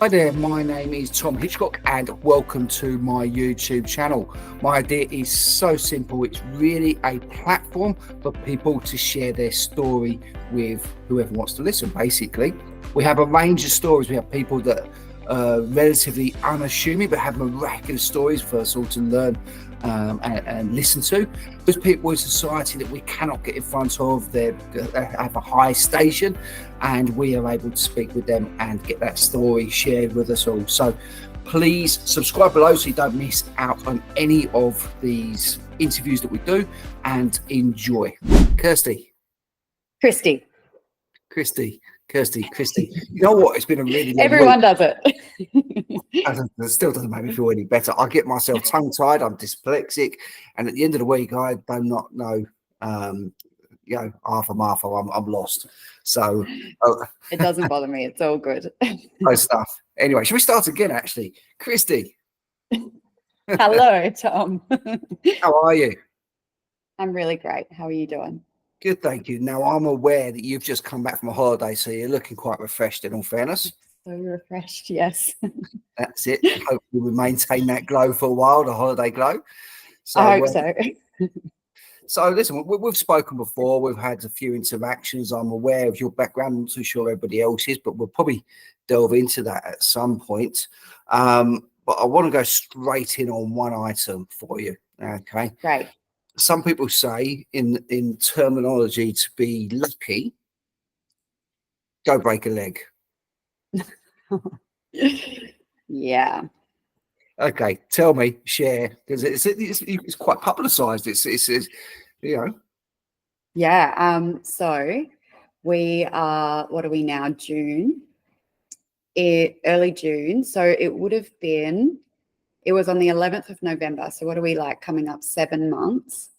Hi there, my name is Tom Hitchcock and welcome to my YouTube channel. My idea is so simple, it's really a platform for people to share their story with whoever wants to listen, basically. We have a range of stories. We have people that are relatively unassuming but have miraculous stories for us all to learn and listen to. There's people in society that we cannot get in front of, they have a high station, and we are able to speak with them and get that story shared with us all. So please subscribe below so you don't miss out on any of these interviews that we do, and enjoy. Kristy. You know what? It's been a really long Everyone week. does it. It still doesn't make me feel any better. I get myself tongue-tied. I'm dyslexic, and at the end of the week, I do not know. Half a mile, I'm lost. So it doesn't bother me. It's all good. No stuff. Anyway, should we start again? Actually, Kristy. Hello, Tom. How are you? I'm really great. How are you doing? Good, thank you. Now, I'm aware that you've just come back from a holiday, so you're looking quite refreshed, in all fairness. So refreshed, yes. That's it. Hopefully we maintain that glow for a while, the holiday glow. So, I hope so. So listen, we've spoken before. We've had a few interactions. I'm aware of your background. I'm not too sure everybody else is, but we'll probably delve into that at some point. But I want to go straight in on one item for you. Okay. Great. Some people say in terminology to be lucky, go break a leg. Yeah. Okay, tell me, share, because it's quite publicized. It's you know. Yeah. So we are, what are we now? June. Early June. So it would have been, it was on the 11th of November. So what are we like coming up 7 months?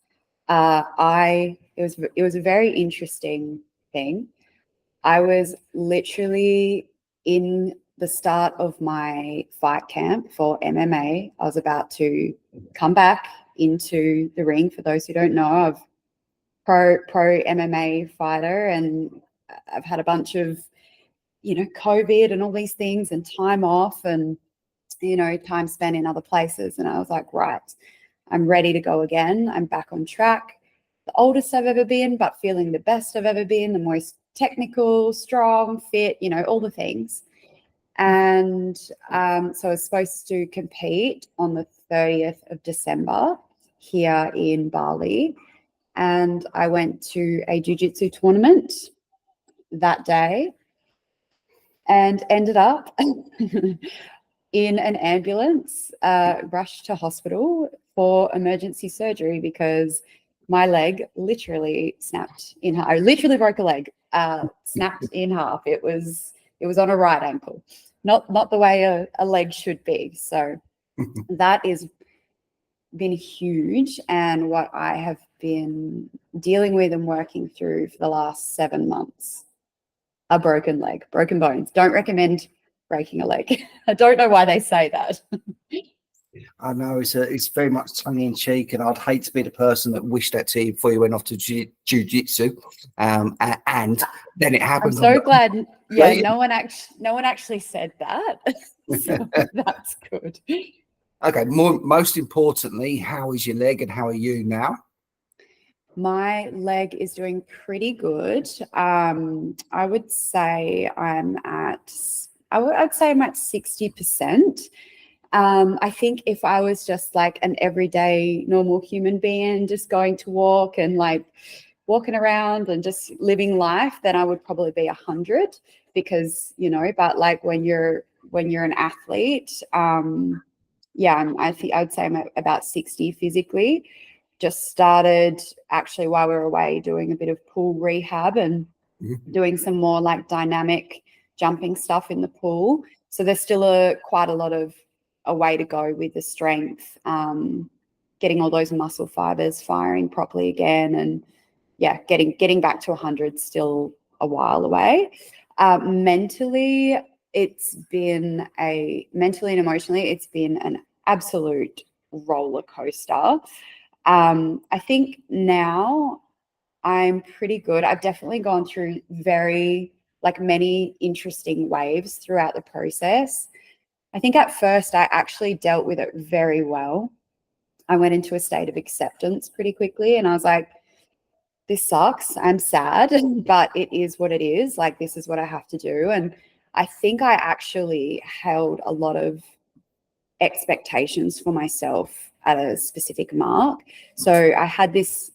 It was a very interesting thing. I was literally in the start of my fight camp for MMA. I was about to come back into the ring. For those who don't know, I've pro MMA fighter, and I've had a bunch of, COVID and all these things and time off and, time spent in other places. And I was like, right, I'm ready to go again. I'm back on track. The oldest I've ever been, but feeling the best I've ever been, the most technical, strong, fit, all the things. And so I was supposed to compete on the 30th of December here in Bali. And I went to a Jujitsu tournament that day and ended up in an ambulance, rushed to hospital for emergency surgery because my leg literally snapped in half. I literally broke a leg, snapped in half. It was on a right ankle, not the way a leg should be. So that is been huge, and what I have been dealing with and working through for the last 7 months. A broken leg, broken bones. Don't recommend breaking a leg. I don't know why they say that. I know it's very much tongue in cheek, and I'd hate to be the person that wished that to you before you went off to Jujitsu, and then it happened. I'm so glad. Yeah, no one actually said that, so that's good. Okay. Most importantly, how is your leg and how are you now? My leg is doing pretty good. I would say I'm at 60%. I think if I was just like an everyday normal human being, just going to walk and like walking around and just living life, then I would probably be 100, because, but like when you're an athlete, I think I'd say I'm at about 60 physically. Just started actually while we were away doing a bit of pool rehab and doing some more like dynamic jumping stuff in the pool. So there's still quite a lot of a way to go with the strength, getting all those muscle fibers firing properly again, and getting back to 100 still a while away. Mentally and emotionally, it's been an absolute roller coaster. I think now I'm pretty good. I've definitely gone through many interesting waves throughout the process. I think at first I actually dealt with it very well. I went into a state of acceptance pretty quickly, and I was like, this sucks. I'm sad, but it is what it is. Like, this is what I have to do. And I think I actually held a lot of expectations for myself at a specific mark. So I had this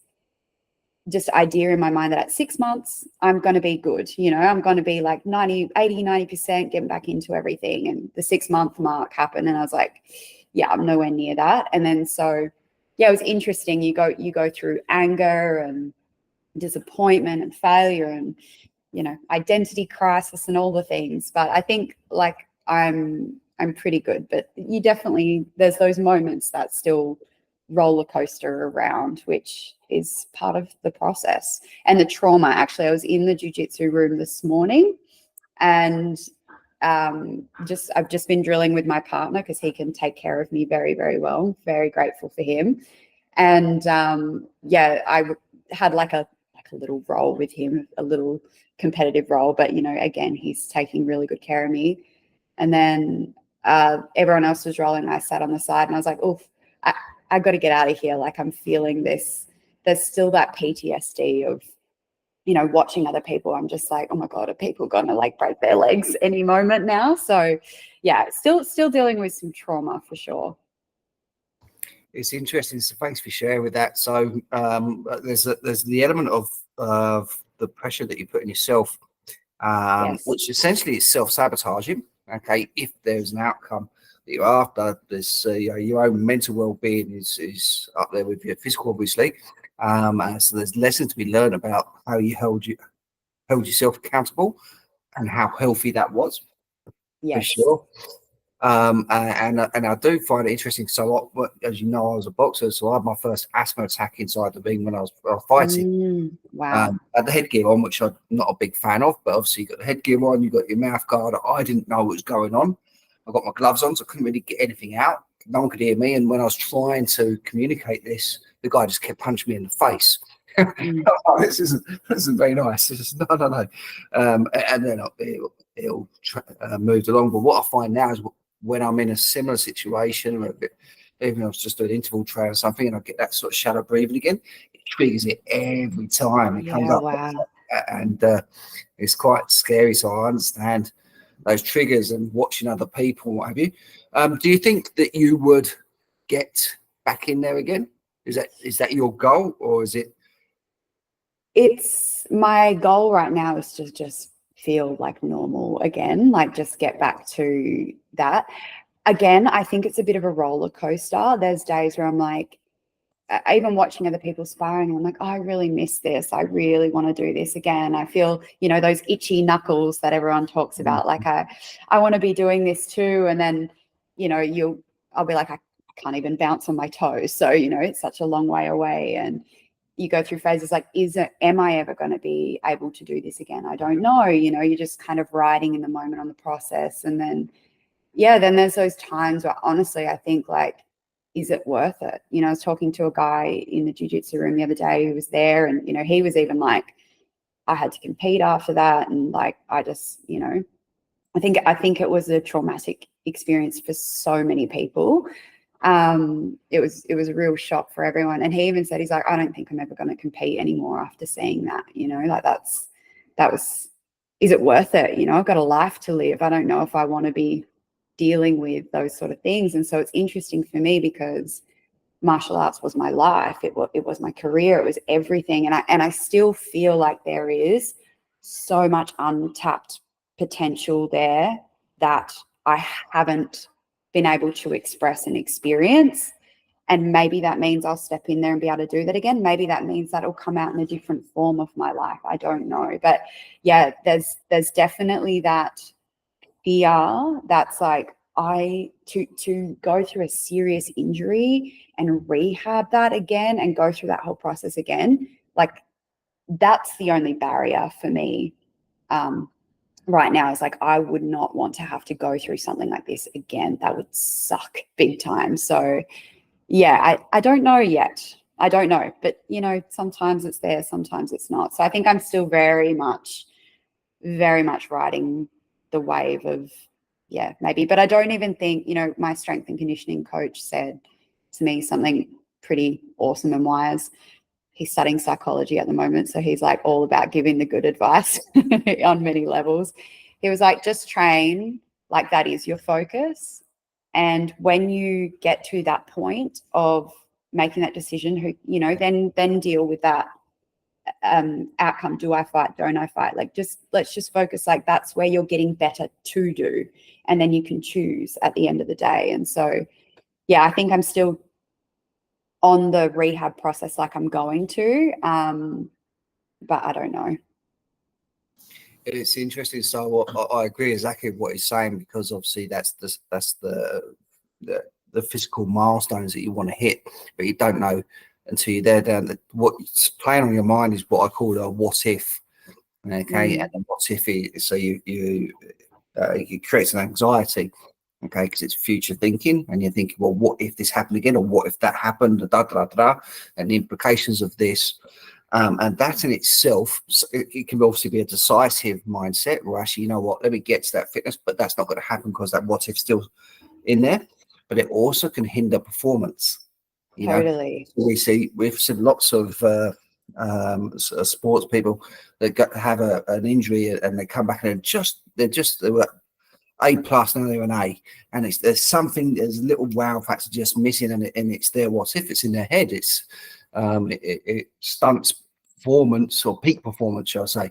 just idea in my mind that at 6 months, I'm going to be good. You know, I'm going to be like 90%, getting back into everything. And the 6-month mark happened, and I was like, yeah, I'm nowhere near that. And then so, yeah, it was interesting. You go through anger and disappointment and failure and, you know, identity crisis and all the things. But I think like I'm pretty good. But you definitely, there's those moments that still roller coaster around, which is part of the process. And the trauma, actually, I was in the jiu-jitsu room this morning, and I've just been drilling with my partner because he can take care of me very, very well. Very grateful for him. And yeah, I had like a little role with him, a little competitive role, but you know, again, he's taking really good care of me. And then everyone else was rolling, and I sat on the side, and I was like, oh, I got to get out of here. Like, I'm feeling this. There's still that PTSD of, you know, watching other people. I'm just like, oh my God, are people going to like break their legs any moment now? So yeah, still dealing with some trauma for sure. It's interesting. So thanks for sharing with that. So there's the element of the pressure that you put on yourself, Yes. which essentially is self-sabotaging. Okay, if there's an outcome that you're after, there's you know, your own mental well-being is up there with your physical, obviously. And so there's lessons to be learned about how you held yourself accountable and how healthy that was. Yes. For sure. And I do find it interesting. So, as you know, I was a boxer, so I had my first asthma attack inside the ring when I was fighting. Wow. Had the headgear on, which I'm not a big fan of, but obviously you got the headgear on, you got your mouth guard. I didn't know what was going on. I got my gloves on, so I couldn't really get anything out. No one could hear me, and when I was trying to communicate this, the guy just kept punching me in the face. Oh, this isn't very nice. No. And then it'll moved along. But what I find now is when I'm in a similar situation, or even I was just doing interval trail or something, and I get that sort of shallow breathing again, it triggers it every time. It comes up, wow. and it's quite scary. So I understand those triggers and watching other people, what have you. Do you think that you would get back in there again? Is that your goal, or is it? It's my goal right now is to just feel like normal again, like just get back to that. Again, I think it's a bit of a roller coaster. There's days where I'm like, even watching other people sparring, I'm like, oh, I really miss this. I really want to do this again. I feel, you know, those itchy knuckles that everyone talks about. Like I want to be doing this too. And then, you know, I'll be like, I can't even bounce on my toes. So, you know, it's such a long way away. And you go through phases like, am I ever going to be able to do this again? I don't know. You know, you're just kind of riding in the moment on the process. And then, yeah, then there's those times where honestly, I think like, is it worth it? You know, I was talking to a guy in the jiu-jitsu room the other day who was there, and, you know, he was even like, I had to compete after that. And like, I just, you know, I think it was a traumatic experience for so many people. It was a real shock for everyone. And he even said, he's like, I don't think I'm ever going to compete anymore after seeing that, you know, like is it worth it? You know, I've got a life to live. I don't know if I want to be dealing with those sort of things. And so it's interesting for me because martial arts was my life. It was my career. It was everything. And I still feel like there is so much untapped potential there that I haven't been able to express and experience. And maybe that means I'll step in there and be able to do that again. Maybe that means that'll come out in a different form of my life. I don't know. But yeah, there's definitely that fear that's like, to go through a serious injury and rehab that again and go through that whole process again, like that's the only barrier for me right now. Is like, I would not want to have to go through something like this again. That would suck big time. So yeah, I don't know yet. I don't know, but you know, sometimes it's there, sometimes it's not. So I think I'm still very much riding the wave of yeah, maybe. But I don't even think, you know, my strength and conditioning coach said to me something pretty awesome and wise. He's studying psychology at the moment, so he's like all about giving the good advice on many levels. He was like, just train like that is your focus. And when you get to that point of making that decision, you know, then deal with that outcome. Do I fight? Don't I fight? Like, let's just focus, like that's where you're getting better to do. And then you can choose at the end of the day. And so, yeah, I think I'm still on the rehab process like I'm going to, but I don't know. It's interesting. So I agree exactly with what he's saying, because obviously that's the physical milestones that you want to hit, but you don't know until you're there. Down what's playing on your mind is what I call a what if. Okay, and then what if so it creates an anxiety. Okay, because it's future thinking, and you're thinking, well, what if this happened again, or what if that happened, and the implications of this. And that in itself, it can obviously be a decisive mindset, or actually, you know what, let me get to that fitness, but that's not going to happen because that what if still in there. But it also can hinder performance. Totally. We've seen lots of sports people that have an injury and they come back and they were A+, now they're an A, and there's a little wow factor just missing, and it's there. What if it's in their head? It stunts performance, or peak performance, shall I say.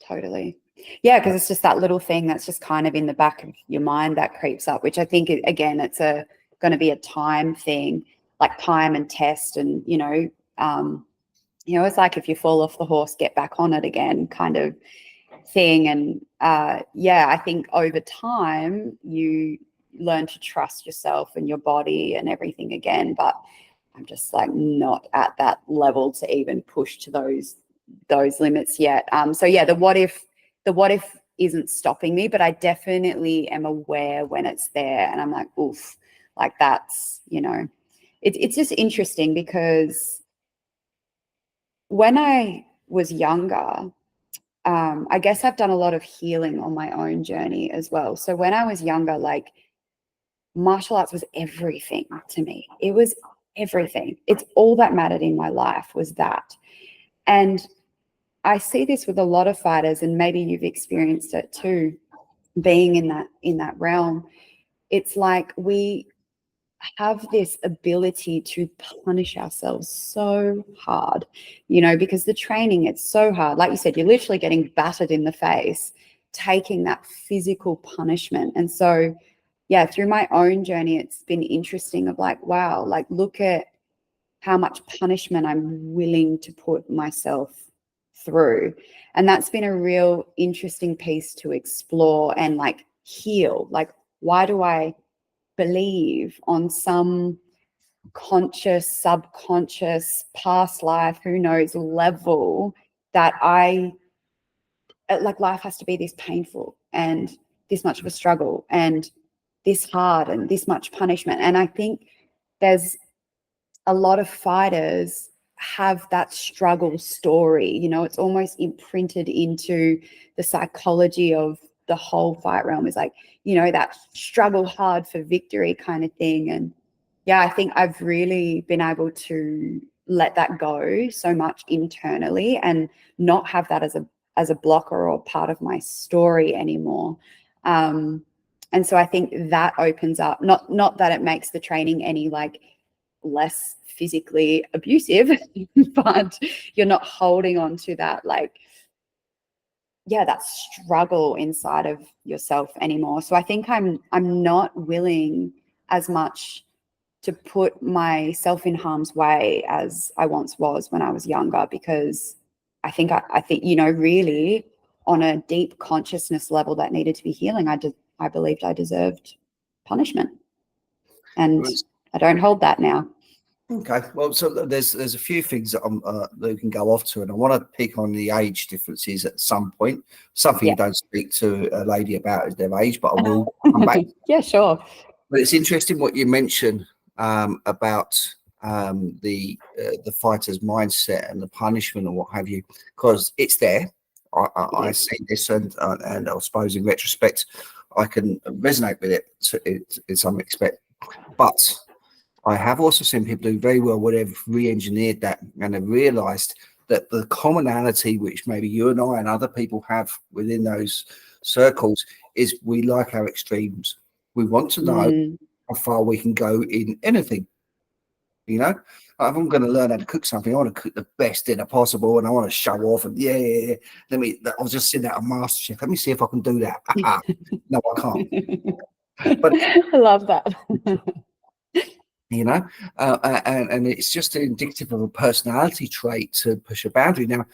Totally. Yeah, because it's just that little thing that's just kind of in the back of your mind that creeps up, which I think, again, it's going to be a time thing, like time and test, and, you know, it's like if you fall off the horse, get back on it again kind of thing. And yeah, I think over time you learn to trust yourself and your body and everything again, but I'm just like not at that level to even push to those limits yet. So yeah, the what if isn't stopping me, but I definitely am aware when it's there, and I'm like, oof, like that's, you know, it's just interesting because when I was younger, I guess I've done a lot of healing on my own journey as well. So when I was younger, like martial arts was everything to me. It was everything. It's all that mattered in my life was that. And I see this with a lot of fighters, and maybe you've experienced it too, being in that realm. It's like we have this ability to punish ourselves so hard, you know, because the training, it's so hard. Like you said, you're literally getting battered in the face, taking that physical punishment. And so, yeah, through my own journey, it's been interesting of like, wow, like look at how much punishment I'm willing to put myself through. And that's been a real interesting piece to explore and like heal. Like, why do I believe on some conscious, subconscious, past life, who knows, level that like life has to be this painful and this much of a struggle and this hard and this much punishment? And I think there's a lot of fighters have that struggle story, you know, it's almost imprinted into the psychology of the whole fight realm, is like, you know, that struggle hard for victory kind of thing. And yeah, I think I've really been able to let that go so much internally and not have that as a blocker or part of my story anymore. And so I think that opens up, not that it makes the training any like less physically abusive, but you're not holding on to that, like, yeah, that struggle inside of yourself anymore. So I think I'm not willing as much to put myself in harm's way as I once was when I was younger, because I think, you know, really on a deep consciousness level that needed to be healing, I believed I deserved punishment. And I don't hold that now. Okay, well, so there's a few things that we can go off to, and I want to pick on the age differences at some point. Something you don't speak to a lady about is their age, but I will come back. Yeah, sure. But it's interesting what you mentioned about the fighter's mindset and the punishment and what have you, because it's there. I see this, and I suppose in retrospect, I can resonate with it in some respect. But I have also seen people do very well where they've re-engineered that and have realised that the commonality which maybe you and I and other people have within those circles is we like our extremes. We want to know how far we can go in anything. You know, if I'm going to learn how to cook something, I want to cook the best dinner possible, and I want to show off. And yeah. I was just sitting out a MasterChef. Let me see if I can do that. No, I can't. But I love that. You know, and it's just indicative of a personality trait to push a boundary. Now,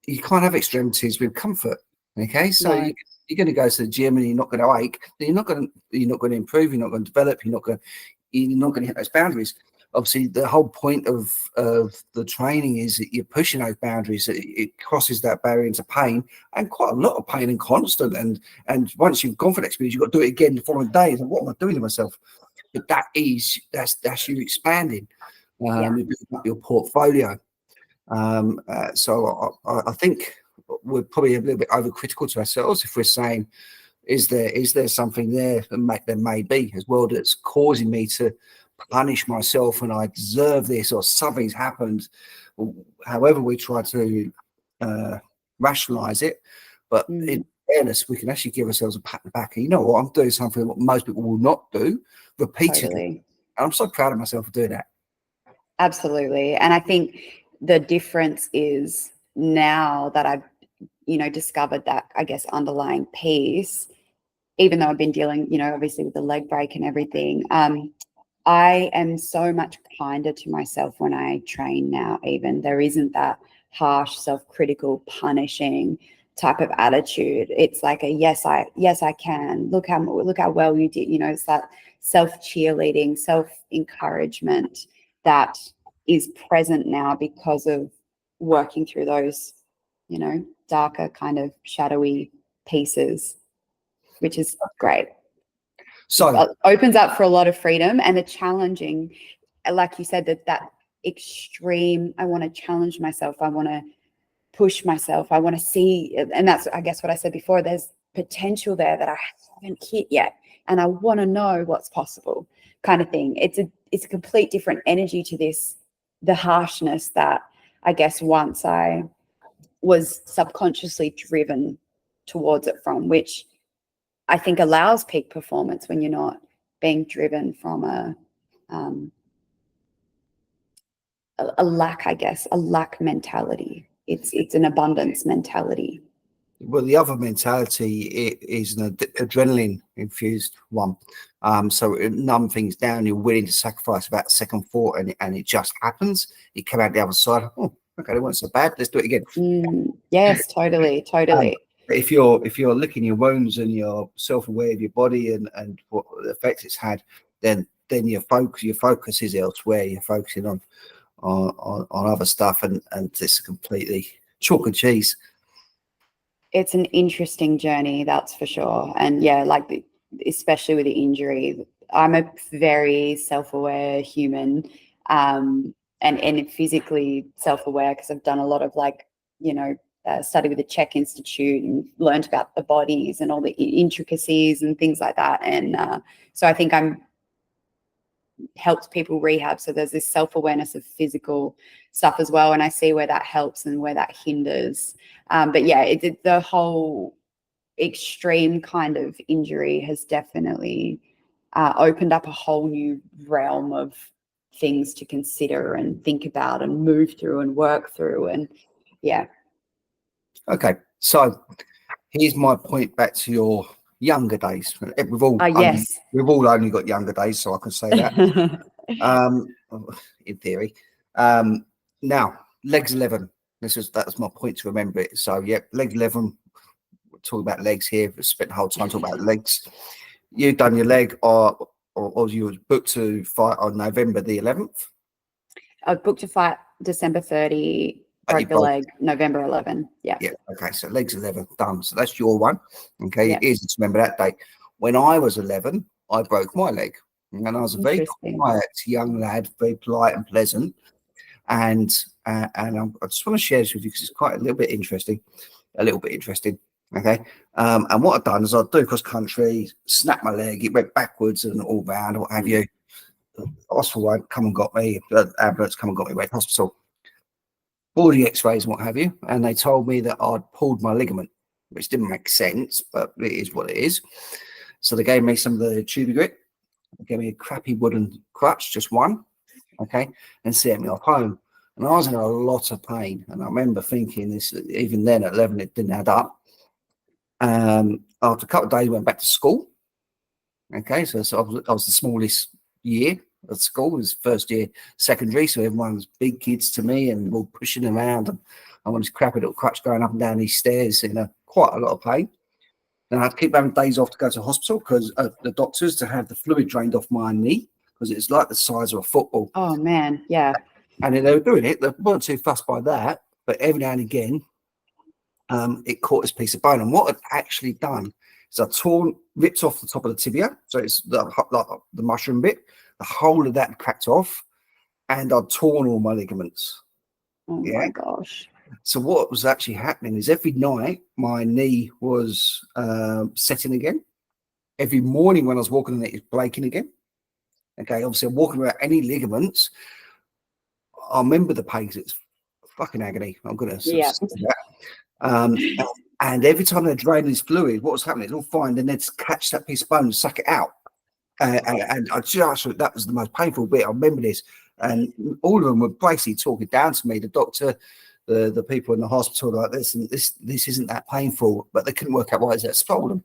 you can't have extremities with comfort. Okay, so No. you're going to go to the gym and you're not going to ache. Then you're not going to improve. You're not going to develop. You're not going to hit those boundaries. Obviously, the whole point of the training is that you're pushing those boundaries. It crosses that barrier into pain, and quite a lot of pain and constant. And once you've gone for that experience, you've got to do it again the following day. And what am I doing to myself? But that's you expanding, building up your portfolio. So I think we're probably a little bit overcritical to ourselves if we're saying, is there something there there may be as well that's causing me to punish myself and I deserve this, or something's happened. However we try to rationalize it, but in fairness, we can actually give ourselves a pat on the back. And you know what? I'm doing something that most people will not do repeatedly. Totally. And I'm so proud of myself for doing that. Absolutely. And I think the difference is now that I've, discovered that, I guess, underlying piece, even though I've been dealing, obviously with the leg break and everything, I am so much kinder to myself when I train now. Even there isn't that harsh, self-critical, punishing type of attitude. It's like a yes I can. Look how well you did. It's that self-cheerleading, self-encouragement that is present now because of working through those, darker kind of shadowy pieces, which is great. So it opens up for a lot of freedom and the challenging, like you said, that extreme, I want to challenge myself. I want to push myself. I want to see, and that's, I guess, what I said before, there's potential there that I haven't hit yet. And I want to know what's possible kind of thing. It's a complete different energy to this, the harshness that I guess once I was subconsciously driven towards it from, which I think allows peak performance when you're not being driven from a lack, I guess, a lack mentality. It's an abundance mentality. Well, the other mentality is an adrenaline infused one. So numb things down, you're willing to sacrifice about a second thought, and it just happens. You come out the other side. Oh, okay, it wasn't so bad. Let's do it again. Yes, totally. If you're licking your wounds and you're self-aware of your body and what effects it's had, then your focus is elsewhere. You're focusing on other stuff, and it's completely chalk and cheese. It's an interesting journey, that's for sure. And yeah, like especially with the injury, I'm a very self-aware human, and physically self-aware because I've done a lot of study with the Czech Institute and learned about the bodies and all the intricacies and things like that. And so I think I'm helps people rehab. So there's this self-awareness of physical stuff as well. And I see where that helps and where that hinders. But yeah, the whole extreme kind of injury has definitely opened up a whole new realm of things to consider and think about and move through and work through. And yeah. Okay. So here's my point back to your younger days. We've all only got younger days, so I can say that. In theory. Now, legs 11. That was my point to remember it. So yeah, legs 11. We're talking about legs here. We spent the whole time talking about legs. You've done your leg, or you were booked to fight on November the 11th. I was booked to fight December 30. Broke the leg November 11. Yeah. Okay. So legs 11 done. So that's your one. Okay. Yeah. Easy to remember that date. When I was 11, I broke my leg, and I was a very quiet young lad, very polite and pleasant. And I just want to share this with you because it's quite a little bit interesting. Okay. And what I've done is I'd do cross country, snap my leg, it went backwards and all round, or what have you. The hospital won't come and got me, the ambulance come and got me, went to hospital. All the x-rays and what have you, and they told me that I'd pulled my ligament, which didn't make sense, but it is what it is. So they gave me some of the tubing grit, they gave me a crappy wooden crutch, just one, okay, and sent me off home. And I was in a lot of pain, and I remember thinking this, even then at 11, it didn't add up. After a couple of days, I went back to school. Okay, so I was the smallest year at school. It was first year secondary, so everyone was big kids to me and all pushing around. And I was this crappy little crutch going up and down these stairs in quite a lot of pain. And I had to keep having days off to go to hospital because the doctors to have the fluid drained off my knee because it's like the size of a football. Oh man, yeah. And then they were doing it. They weren't too fussed by that, but every now and again, it caught this piece of bone. And what I'd actually done is I ripped off the top of the tibia, so it's the mushroom bit. The whole of that cracked off, and I'd torn all my ligaments. Oh my gosh. So what was actually happening is every night my knee was setting again. Every morning when I was walking on it, it's breaking again. Okay, obviously I'm walking without any ligaments. I remember the pain because it's fucking agony. I'm going to say that. And every time they drain this fluid, what was happening? It's all fine. Then they'd catch that piece of bone and suck it out. And I just, that was the most painful bit. I remember this. And all of them were basically talking down to me, the doctor, the people in the hospital, like this, and this isn't that painful, but they couldn't work out why it's that swollen.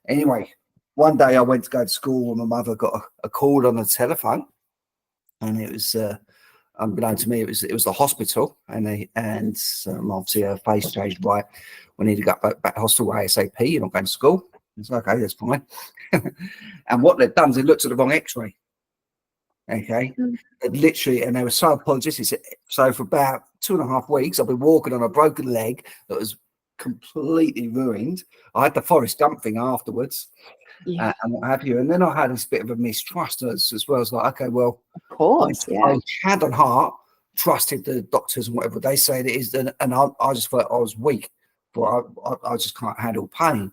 Anyway, one day I went to go to school and my mother got a call on the telephone, and it was unbeknownst to me, it was the hospital, and obviously her face changed. Right, we need to go back to hospital ASAP. You're not going to school. It's like, okay, that's fine. And what they'd done is they looked at the wrong X-ray. Okay, literally, and they were so apologetic. So for about 2.5 weeks, I've been walking on a broken leg that was completely ruined. I had the Forrest Gump thing afterwards, and what have you. And then I had this bit of a mistrust as well. It's like, okay, well, of course, I hand on heart trusted the doctors and whatever they say it is, and I just felt I was weak, but I just can't handle pain.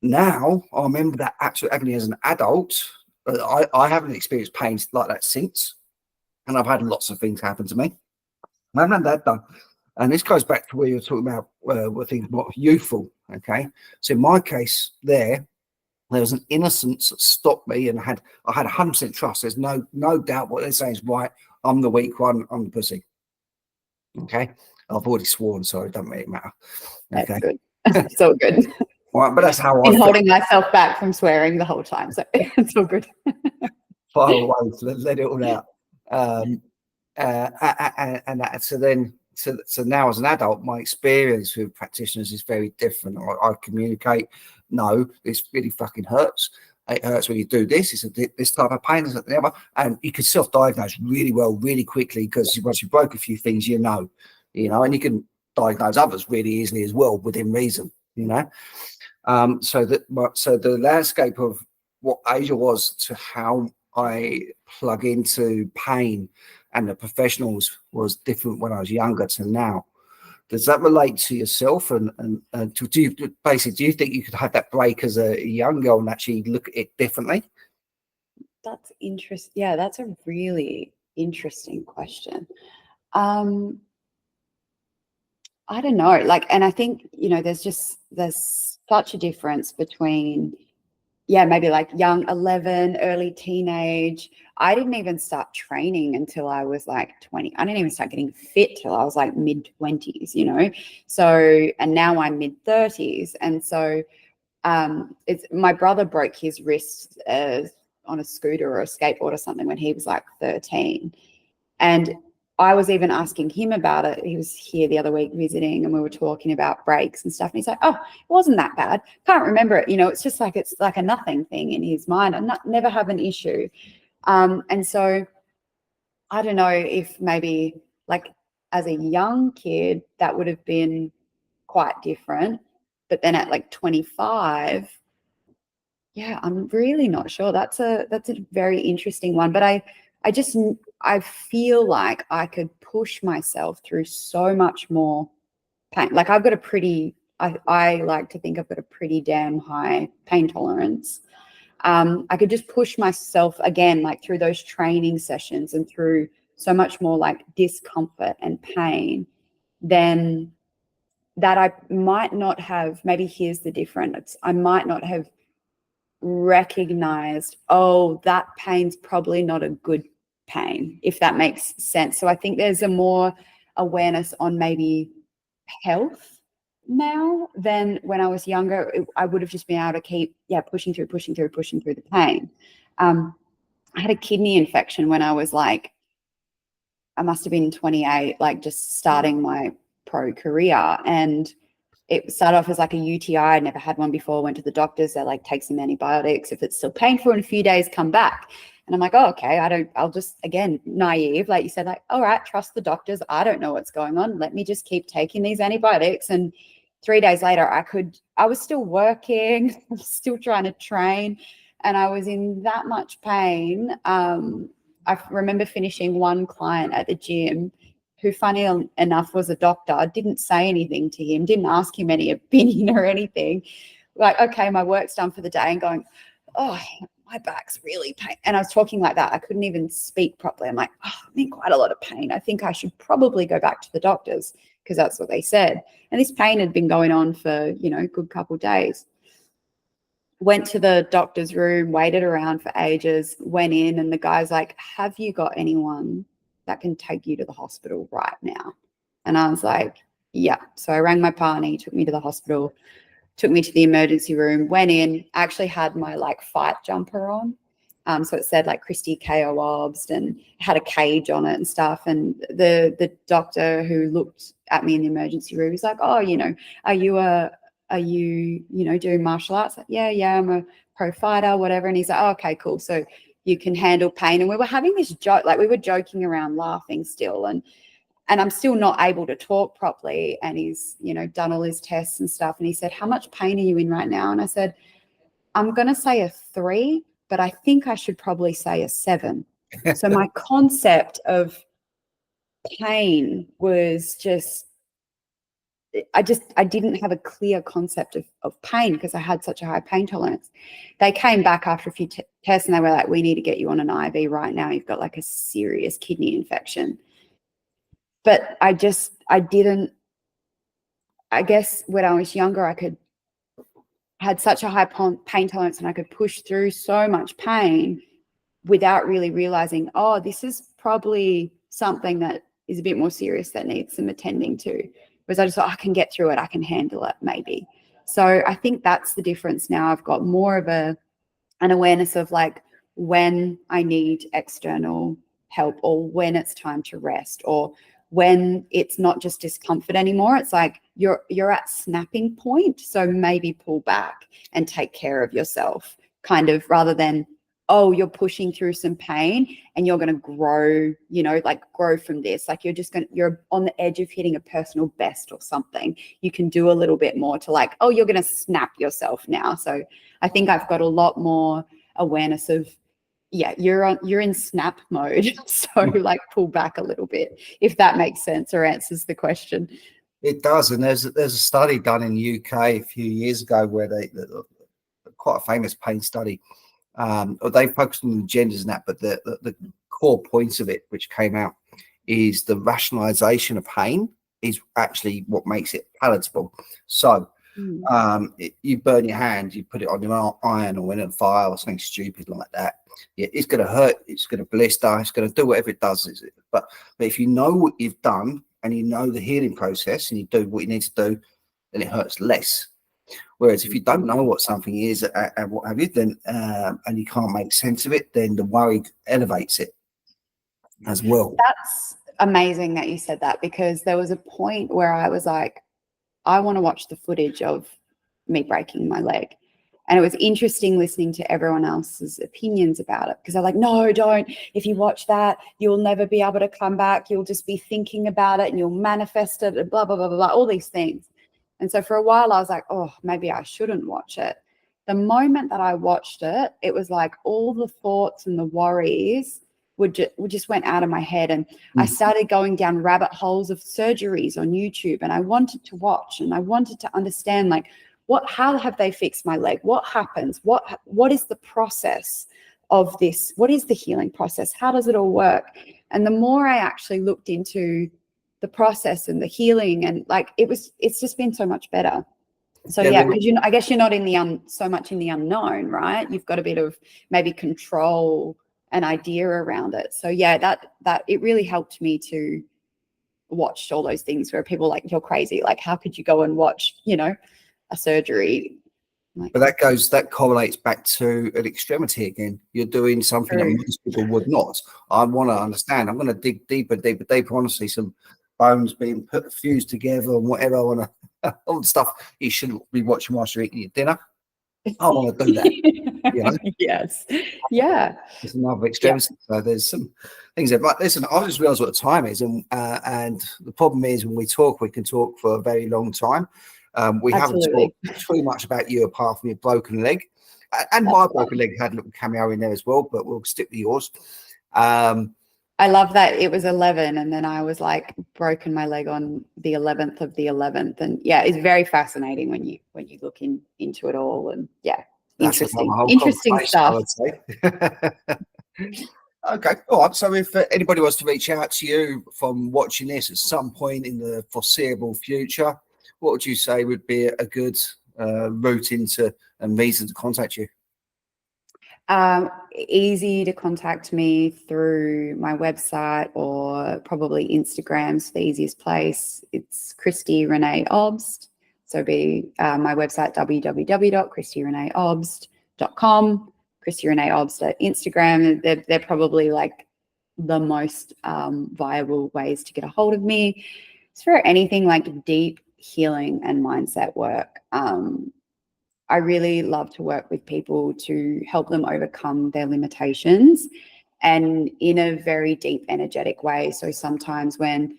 Now I remember that actual agony as an adult. I haven't experienced pain like that since, and I've had lots of things happen to me. I haven't had that done, and this goes back to where you're talking about where things more youthful. Okay, so in my case, there was an innocence that stopped me, and I had 100% trust. There's no doubt what they're saying is right. I'm the weak one. I'm the pussy. Okay, I've already sworn, so it doesn't really matter. Okay, that's good. So good. Right, but that's how I've been holding myself back from swearing the whole time, so it's all good. Far away, let it all out. So now as an adult, my experience with practitioners is very different. I communicate, no, this really fucking hurts. It hurts when you do this. It's this type of pain, is the other, and you can self-diagnose really well, really quickly, because once you broke a few things, you know, and you can diagnose others really easily as well within reason, So the landscape of what Asia was to how I plug into pain and the professionals was different when I was younger to now. Does that relate to yourself? And do you think you could have that break as a young girl and actually look at it differently? That's interesting. Yeah, that's a really interesting question. I don't know. And I think, there's such a difference between, maybe like young 11, early teenage. I didn't even start training until I was like 20. I didn't even start getting fit till I was like mid-20s, So, and now I'm mid-30s. And so my brother broke his wrist on a scooter or a skateboard or something when he was like 13. And I was even asking him about it. He was here the other week visiting, and we were talking about breaks and stuff. And he's like, oh, it wasn't that bad. Can't remember it. It's just like, it's like a nothing thing in his mind. I never have an issue. And so I don't know if maybe like as a young kid, that would have been quite different. But then at like 25, I'm really not sure. That's a very interesting one. But I feel like I could push myself through so much more pain. Like I've got a pretty I like to think I've got a pretty damn high pain tolerance. I could just push myself again, like through those training sessions and through so much more like discomfort and pain, then that I might not have, maybe here's the difference, I might not have recognized, oh, that pain's probably not a good pain, if that makes sense. So I think there's a more awareness on maybe health now than when I was younger. I would have just been able to keep, pushing through the pain. I had a kidney infection when I was like, I must have been 28, like just starting my pro career. And it started off as like a UTI. I'd never had one before. Went to the doctors. They're like, take some antibiotics. If it's still painful in a few days, come back. And I'm like, oh, okay. I'll just, again, naive, like you said, like, all right, trust the doctors. I don't know what's going on. Let me just keep taking these antibiotics. And 3 days later, I was still working, still trying to train. And I was in that much pain. I remember finishing one client at the gym who, funny enough, was a doctor. I didn't say anything to him, didn't ask him any opinion or anything. Like, okay, my work's done for the day, and going, oh, my back's really pain. And I was talking like that. I couldn't even speak properly. I'm like, oh, I'm in quite a lot of pain. I think I should probably go back to the doctors, because that's what they said. And this pain had been going on for, a good couple of days. Went to the doctor's room, waited around for ages, went in, and the guy's like, have you got anyone that can take you to the hospital right now? And I was like, yeah. So I rang my partner, he took me to the hospital, took me to the emergency room, went in, actually had my like fight jumper on. So it said like Kristy Renae Obst and had a cage on it and stuff. And the doctor who looked at me in the emergency room was like, oh, are you doing martial arts? Like, yeah, I'm a pro fighter, whatever. And he's like, oh, okay, cool. So you can handle pain. And we were having this joke, like we were joking around, laughing still. And I'm still not able to talk properly. And he's, done all his tests and stuff. And he said, how much pain are you in right now? And I said, I'm going to say a 3, but I think I should probably say a 7. So my concept of pain was just, I didn't have a clear concept of pain because I had such a high pain tolerance. They came back after a few tests and they were like, we need to get you on an IV right now. You've got like a serious kidney infection. But I guess when I was younger, I had such a high pain tolerance and I could push through so much pain without really realizing, oh, this is probably something that is a bit more serious that needs some attending to. Whereas I just thought, I can get through it, I can handle it maybe. So I think that's the difference now. I've got more of an awareness of like when I need external help, or when it's time to rest, or when it's not just discomfort anymore. It's like you're at snapping point. So maybe pull back and take care of yourself, kind of, rather than, oh, you're pushing through some pain and you're going to grow, grow from this. Like you're on the edge of hitting a personal best or something. You can do a little bit more to like, oh, you're going to snap yourself now. So I think I've got a lot more awareness of, you're in snap mode. So like pull back a little bit, if that makes sense or answers the question. It does. And there's a study done in the UK a few years ago where quite a famous pain study. They focused on the genders and that, but the core points of it, which came out, is the rationalization of pain is actually what makes it palatable. So you burn your hand, you put it on your iron or in a fire or something stupid like that. Yeah, it's going to hurt, it's going to blister, it's going to do whatever it does. But if you know what you've done and you know the healing process and you do what you need to do, then it hurts less. Whereas if you don't know what something is and what have you, then and you can't make sense of it, then the worry elevates it as well. That's amazing that you said that, because there was a point where I was like, I want to watch the footage of me breaking my leg. And it was interesting listening to everyone else's opinions about it, because they're like, no, don't. If you watch that, you'll never be able to come back. You'll just be thinking about it and you'll manifest it and blah, blah, blah, blah, blah, all these things. And so for a while I was like, oh, maybe I shouldn't watch it. The moment that I watched it, it was like all the thoughts and the worries just went out of my head. And I started going down rabbit holes of surgeries on YouTube, and I wanted to watch and I wanted to understand, like, how have they fixed my leg? What happens? What is the process of this? What is the healing process? How does it all work? And the more I actually looked into the process and the healing, and like, it's just been so much better. So because I guess you're not in the so much in the unknown, right? You've got a bit of maybe control, an idea around it. So that it really helped me to watch all those things where people like, you're crazy. Like, how could you go and watch, a surgery? Like, but that correlates back to an extremity again. You're doing something that most people would not. I want to understand. I'm going to dig deeper. I want to see some bones being fused together and whatever. I want to all the stuff you shouldn't be watching whilst you're eating your dinner. I want to do that. Yes. Yeah. It's another extremity. So there's some things that, but listen, I just realised what the time is, and the problem is when we talk, we can talk for a very long time. We haven't talked too much about you apart from your broken leg, and my broken leg had a little cameo in there as well, but we'll stick with yours. I love that it was 11, and then I was like broken my leg on the 11th of the 11th, and it's very fascinating when you look into it all, and interesting stuff. I would say. Okay, all right. So if anybody wants to reach out to you from watching this at some point in the foreseeable future, what would you say would be a good route into and reason to contact you? Easy to contact me through my website, or probably Instagram's the easiest place. It's Kristy Renae Obst. So my website, www.kristyrenaeobst.com. Kristy Renae Obst at Instagram. They're probably like the most viable ways to get a hold of me. It's for anything like deep healing and mindset work. I really love to work with people to help them overcome their limitations, and in a very deep energetic way. So sometimes when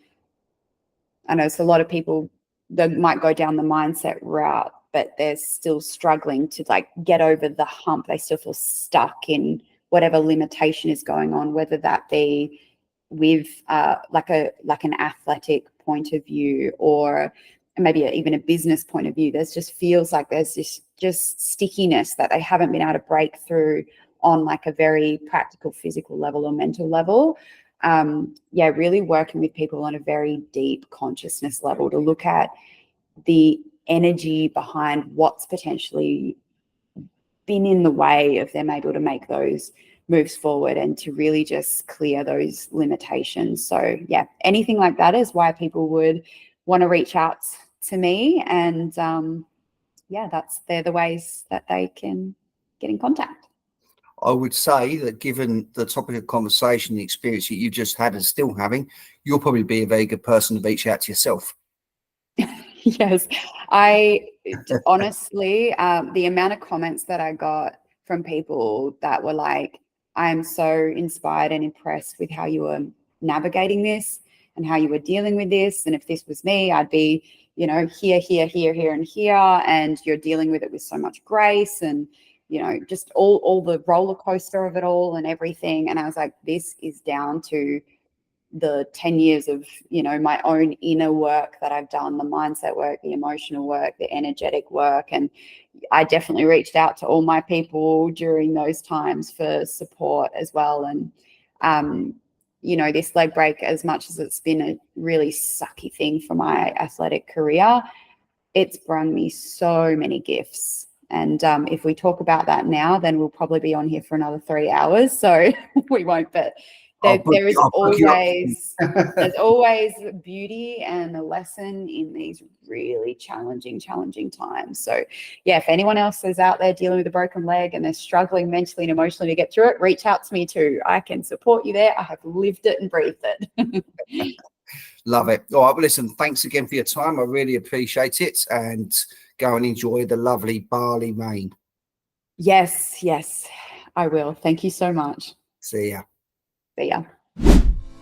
I know it's a lot of people that might go down the mindset route, but they're still struggling to like get over the hump. They still feel stuck in whatever limitation is going on, whether that be with like an athletic point of view, or maybe even a business point of view. There's just feels like there's this just stickiness that they haven't been able to break through on like a very practical physical level or mental level. Really working with people on a very deep consciousness level to look at the energy behind what's potentially been in the way of them able to make those moves forward, and to really just clear those limitations. So anything like that is why people would want to reach out to me, and they're the ways that they can get in contact. I would say that given the topic of conversation, the experience that you just had and still having, you'll probably be a very good person to reach out to yourself. Yes, I honestly, the amount of comments that I got from people that were like, I am so inspired and impressed with how you were navigating this and how you were dealing with this. And if this was me, I'd be, here, and here. And you're dealing with it with so much grace, and, just all the roller coaster of it all and everything. And I was like, this is down to the 10 years of, my own inner work that I've done, the mindset work, the emotional work, the energetic work. And I definitely reached out to all my people during those times for support as well. And, this leg break, as much as it's been a really sucky thing for my athletic career, it's brought me so many gifts. And if we talk about that now, then we'll probably be on here for another 3 hours. So we won't, but there is always there's always beauty and a lesson in these really challenging times. So if anyone else is out there dealing with a broken leg and they're struggling mentally and emotionally to get through it, reach out to me too. I can support you there. I have lived it and breathed it. Love it. All right, well, listen, thanks again for your time. I really appreciate it, and go and enjoy the lovely Bali rain. Yes, I will. Thank you so much. See ya. See ya.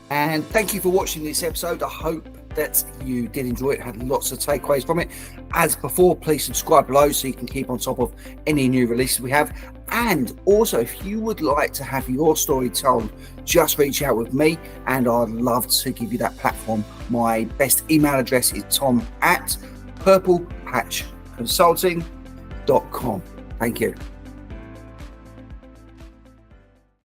And thank you for watching this episode. I hope that you did enjoy it, had lots of takeaways from it. As before, please subscribe below so you can keep on top of any new releases we have. And also, if you would like to have your story told, just reach out with me and I'd love to give you that platform. My best email address is tom@purplepatchconsulting.com. Thank you.